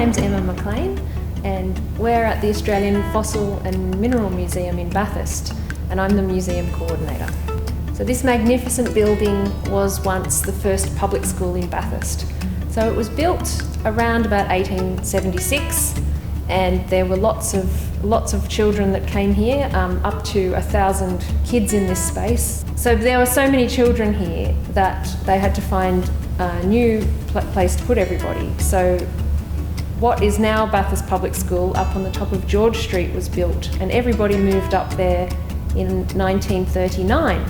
name's Emma McLean, and we're at the Australian Fossil and Mineral Museum in Bathurst, and I'm the museum coordinator. So this magnificent building was once the first public school in Bathurst. So it was built around about 1876, and there were lots of children that came here, up to 1,000 kids in this space. So there were so many children here that they had to find a new place to put everybody. So what is now Bathurst Public School up on the top of George Street was built, and everybody moved up there in 1939.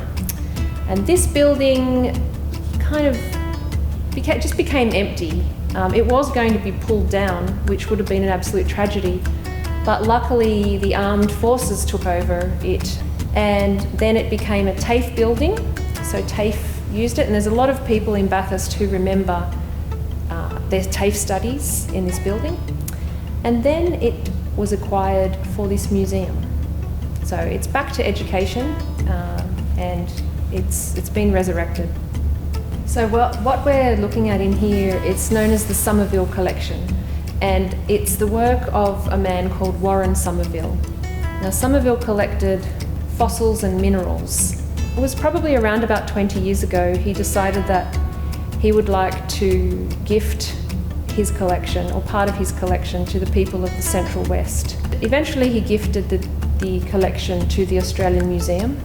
And this building kind of just became empty. It was going to be pulled down, which would have been an absolute tragedy, but luckily the armed forces took over it, and then it became a TAFE building. So TAFE used it, and there's a lot of people in Bathurst who remember their TAFE studies in this building. And then it was acquired for this museum. So it's back to education, and it's been resurrected. So what we're looking at in here, it's known as the Somerville Collection, and it's the work of a man called Warren Somerville. Now, Somerville collected fossils and minerals. It was probably around about 20 years ago he decided that he would like to gift his collection, or part of his collection, to the people of the Central West. Eventually he gifted the collection to the Australian Museum.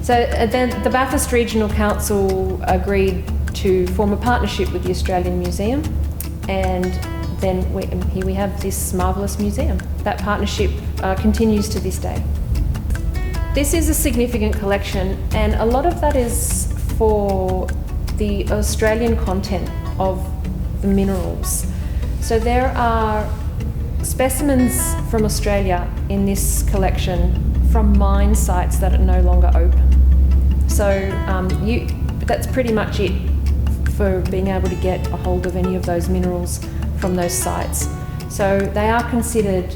So then the Bathurst Regional Council agreed to form a partnership with the Australian Museum, and then here we have this marvellous museum. That partnership continues to this day. This is a significant collection, and a lot of that is for the Australian content of the minerals. So there are specimens from Australia in this collection from mine sites that are no longer open. So that's pretty much it for being able to get a hold of any of those minerals from those sites. So they are considered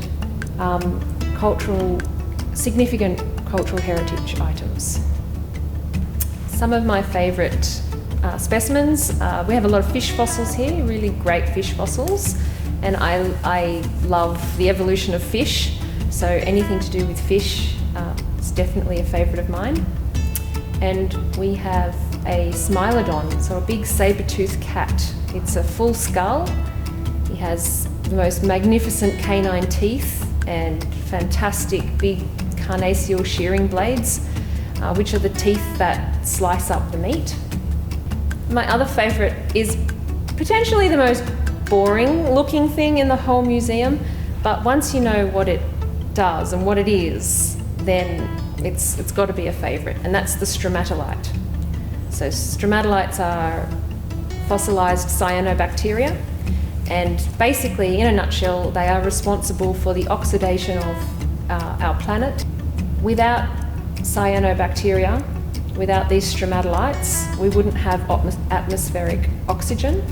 significant cultural heritage items. Some of my favourite specimens, we have a lot of fish fossils here, really great fish fossils, and I love the evolution of fish, so anything to do with fish is definitely a favourite of mine. And we have a smilodon, so a big saber-toothed cat. It's a full skull. He has the most magnificent canine teeth and fantastic big carnassial shearing blades, which are the teeth that slice up the meat. My other favourite is potentially the most boring looking thing in the whole museum, but once you know what it does and what it is, then it's got to be a favourite, and that's the stromatolite. So stromatolites are fossilised cyanobacteria, and basically, in a nutshell, they are responsible for the oxidation of our planet. Without cyanobacteria, without these stromatolites, we wouldn't have atmospheric oxygen,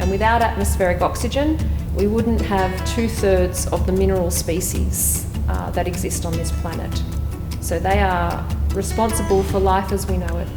and without atmospheric oxygen, we wouldn't have 2/3 of the mineral species that exist on this planet. So they are responsible for life as we know it.